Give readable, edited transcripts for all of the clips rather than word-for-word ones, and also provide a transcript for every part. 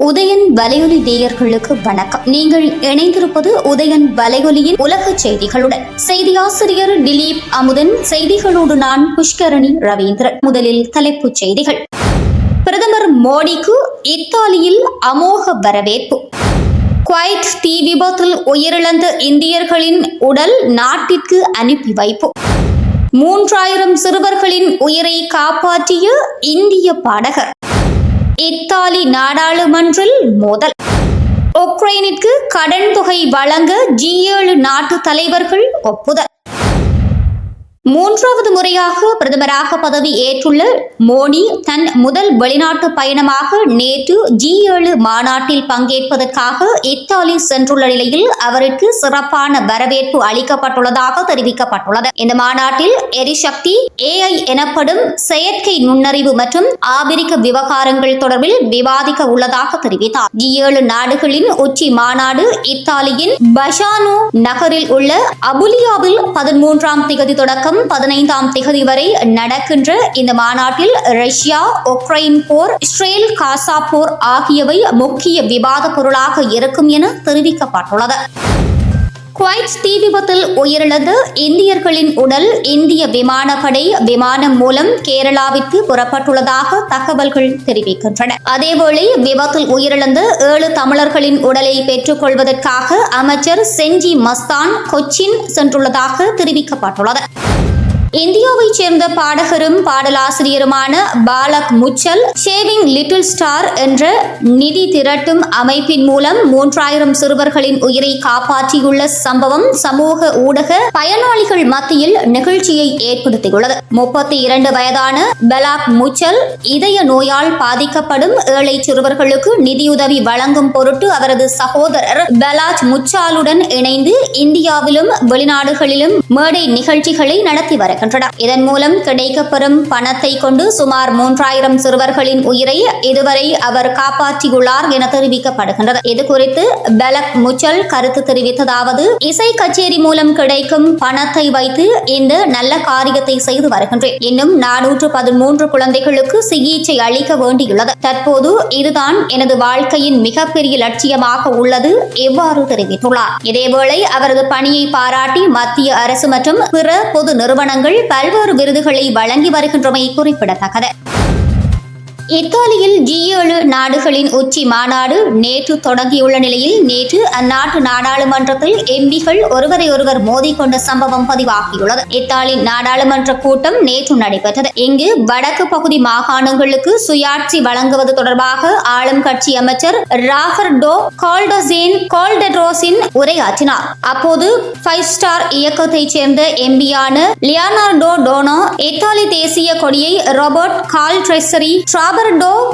உதயன் வலையொலி நேயர்களுக்கு வணக்கம். நீங்கள் இணைந்திருப்பது உதயன் வலையொலியின் உலக செய்திகளுடன். செய்தி ஆசிரியர் திலீப் அமுதன். செய்திகளோடு நான் புஷ்கரணி ரவீந்திரன். முதலில் தலைப்புச் செய்திகள். பிரதமர் மோடிக்கு இத்தாலியில் அமோக வரவேற்பு. குவைத் தீ விபத்தில் உயிரிழந்த இந்தியர்களின் உடல் நாட்டிற்கு அனுப்பி வைப்பு. 3000 சிறுவர்களின் உயிரை காப்பாற்றிய இந்திய பாடகர். இத்தாலி நாடாளுமன்றில் மோதல். உக்ரைனிற்கு கடன் தொகை வழங்க G7 நாட்டு தலைவர்கள் ஒப்புதல். 3வது முறையாக பிரதமராக பதவி ஏற்றுள்ள மோடி தன் முதல் வெளிநாட்டு பயணமாக நேற்று G7 மாநாட்டில் பங்கேற்பதற்காக இத்தாலி சென்றுள்ள நிலையில் அவருக்கு சிறப்பான வரவேற்பு அளிக்கப்பட்டுள்ளதாக தெரிவிக்கப்பட்டுள்ளது. இந்த மாநாட்டில் எரிசக்தி, AI எனப்படும் செயற்கை நுண்ணறிவு மற்றும் ஆபிரிக்க விவகாரங்கள் தொடர்பில் விவாதிக்க உள்ளதாக தெரிவித்தார். G7 நாடுகளின் உச்சி மாநாடு இத்தாலியின் பஷானோ நகரில் உள்ள அபுலியாவில் 13ஆம் திகதி தொடக்கம் 15ஆம் திகதி வரை நடக்கின்ற இந்த மாநாட்டில் ரஷ்யா, உக்ரைன் போர், இஸ்ரேல் காசா போர் ஆகியவை முக்கிய விவாத பொருளாக இருக்கும் என தெரிவிக்கப்பட்டுள்ளது. குவைத் தீ விபத்தில் உயிரிழந்த இந்தியர்களின் உடல் இந்திய விமானப்படை விமானம் மூலம் கேரளாவிற்கு புறப்பட்டுள்ளதாக தகவல்கள் தெரிவிக்கின்றன. அதேவேளை விபத்தில் உயிரிழந்த 7 தமிழர்களின் உடலை பெற்றுக் கொள்வதற்காக அமைச்சர் செஞ்சி மஸ்தான் கொச்சின் சென்றுள்ளதாக தெரிவிக்கப்பட்டுள்ளது. இந்தியாவைச் சேர்ந்த பாடகரும் பாடலாசிரியருமான பாலக் முச்சல் ஷேவிங் லிட்டில் ஸ்டார் என்ற நிதி திரட்டும் அமைப்பின் மூலம் 3000 சிறுவர்களின் உயிரை காப்பாற்றியுள்ள சம்பவம் சமூக ஊடக பயனாளிகள் மத்தியில் நிகழ்ச்சியை ஏற்படுத்தியுள்ளது. 32 வயதான பாலக் முச்சல் இதய நோயால் பாதிக்கப்படும் ஏழை சிறுவர்களுக்கு நிதியுதவி வழங்கும் பொருட்டு அவரது சகோதரர் பாலாஜ் முச்சாலுடன் இணைந்து இந்தியாவிலும் வெளிநாடுகளிலும் மேடை நிகழ்ச்சிகளை நடத்தி வருகிறார். இதன் மூலம் கிடைக்கப்பெறும் பணத்தை கொண்டு சுமார் 3000 சிறுவர்களின் உயிரை இதுவரை அவர் காப்பாற்றியுள்ளார் என தெரிவிக்கப்படுகின்றது. இது குறித்து பாலக் முச்சல் கருத்து தெரிவித்ததாவது: இசை கச்சேரி மூலம் கிடைக்கும் பணத்தை வைத்து இந்த நல்ல காரியத்தை செய்து வருகின்றேன். இன்னும் 413 குழந்தைகளுக்கு சிகிச்சை அளிக்க வேண்டியுள்ளது. தற்போது இதுதான் எனது வாழ்க்கையின் மிகப்பெரிய லட்சியமாக உள்ளது, எவ்வாறு தெரிவித்துள்ளார். இதேவேளை அவரது பணியை பாராட்டி மத்திய அரசு மற்றும் பிற பொது நிறுவனங்கள் பல்வேறு விருதுகளை வழங்கி வருகின்றமை குறிப்பிடத்தக்கது. இத்தாலியில் G7 நாடுகளின் உச்சி மாநாடு நேற்று தொடங்கியுள்ள நிலையில் நேற்று அந்நாட்டு நாடாளுமன்றத்தில் எம்பிகள் ஒருவரை ஒருவர் மோதிக்கொண்ட சம்பவம் பதிவாகியுள்ளது. இத்தாலி நாடாளுமன்ற கூட்டம் நேற்று நடைபெற்றது. இங்கு வடக்கு பகுதி மாகாணங்களுக்கு சுயாட்சி வழங்குவது தொடர்பாக ஆளும் கட்சி அமைச்சர் ராபர்டோ கால்டெரோஸின் உரையாற்றினார். அப்போது 5 ஸ்டார் இயக்கத்தைச் சேர்ந்த எம்பியான லியோனார்டோ டோனோ இத்தாலி தேசிய கொடியை ரோபர்ட் கால்ட்ரெசரி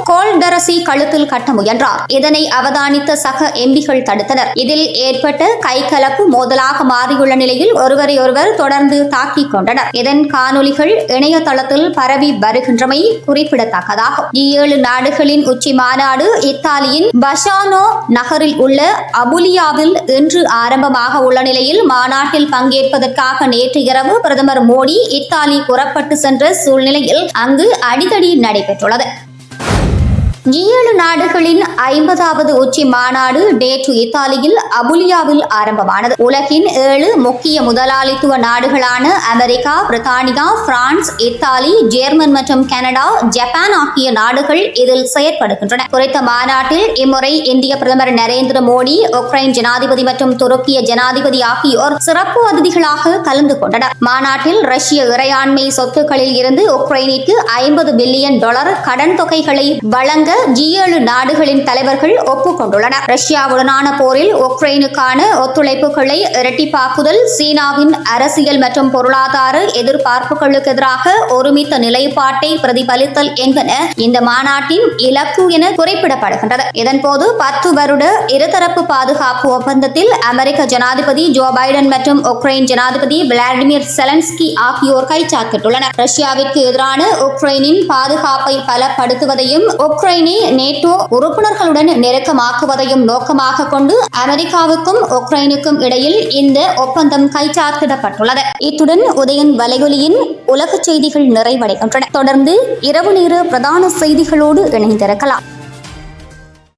கோல்டரசி கழுத்தில் கட்ட முயன்றார். இதனை அவதானித்த சக எம்பிகள் தடுத்தனர். இதில் ஏற்பட்ட கைகலப்பு மோதலாக மாறியுள்ள நிலையில் ஒருவரை ஒருவர் தொடர்ந்து தாக்கிக் கொண்டனர். இதன் காணொலிகள் இணையதளத்தில் பரவி வருகின்றமை குறிப்பிடத்தக்கதாகும். G7 நாடுகளின் உச்சி மாநாடு இத்தாலியின் பஷானோ நகரில் உள்ள அபுலியாவில் இன்று ஆரம்பமாக உள்ள நிலையில் மாநாட்டில் பங்கேற்பதற்காக நேற்று இரவு பிரதமர் மோடி இத்தாலி புறப்பட்டு சென்ற சூழ்நிலையில் அங்கு அடிதடி நடைபெற்றுள்ளது. G7 நாடுகளின் 50வது உச்சி மாநாடு நேற்று இத்தாலியில் அபுலியாவில் ஆரம்பமானது. உலகின் 7 முக்கிய முதலாளித்துவ நாடுகளான அமெரிக்கா, பிரித்தானியா, பிரான்ஸ், இத்தாலி, ஜெர்மன் மற்றும் கனடா, ஜப்பான் ஆகிய நாடுகள் இதில் செயற்படுகின்றன. குறித்த மாநாட்டில் இம்முறை இந்திய பிரதமர் நரேந்திர மோடி, உக்ரைன் ஜனாதிபதி மற்றும் துருக்கிய ஜனாதிபதி ஆகியோர் சிறப்பு அதிதிகளாக கலந்து கொண்டனர். மாநாட்டில் ரஷ்ய இறையாண்மை சொத்துக்களில் இருந்து உக்ரைனிற்கு $50 பில்லியன் கடன் தொகைகளை வழங்க G7 நாடுகளின் தலைவர்கள் ஒப்புக்கொண்டுள்ளனர். ரஷ்யாவுடனான போரில் உக்ரைனுக்கான ஒத்துழைப்புகளை இரட்டிப்பாக்குதல், சீனாவின் அரசியல் மற்றும் பொருளாதார எதிர்பார்ப்புகளுக்கு எதிராக ஒருமித்த நிலைப்பாட்டை பிரதிபலித்தல் என்பன இந்த மாநாட்டின் இலக்கு என குறிப்பிடப்படுகின்றது. இதன்போது 10 வருட இருதரப்பு பாதுகாப்பு ஒப்பந்தத்தில் அமெரிக்க ஜனாதிபதி ஜோ பைடன் மற்றும் உக்ரைன் ஜனாதிபதி விளாடிமிர் செலன்ஸ்கி ஆகியோர் கைச்சாத்திட்டுள்ளனர். ரஷ்யாவிற்கு எதிரான உக்ரைனின் பாதுகாப்பை பலப்படுத்துவதையும் உக்ரைன் நேட்டோ உறுப்பினர்களுடன் நெருக்கமாக்குவதையும் நோக்கமாக கொண்டு அமெரிக்காவுக்கும் உக்ரைனுக்கும் இடையில் இந்த ஒப்பந்தம் கைச்சாத்திடப்பட்டுள்ளது. இத்துடன் உதயன் வலையொலியின் உலக செய்திகள் நிறைவடைகின்றன. தொடர்ந்து இரவு நேர பிரதான செய்திகளோடு இணைந்திருக்கலாம்.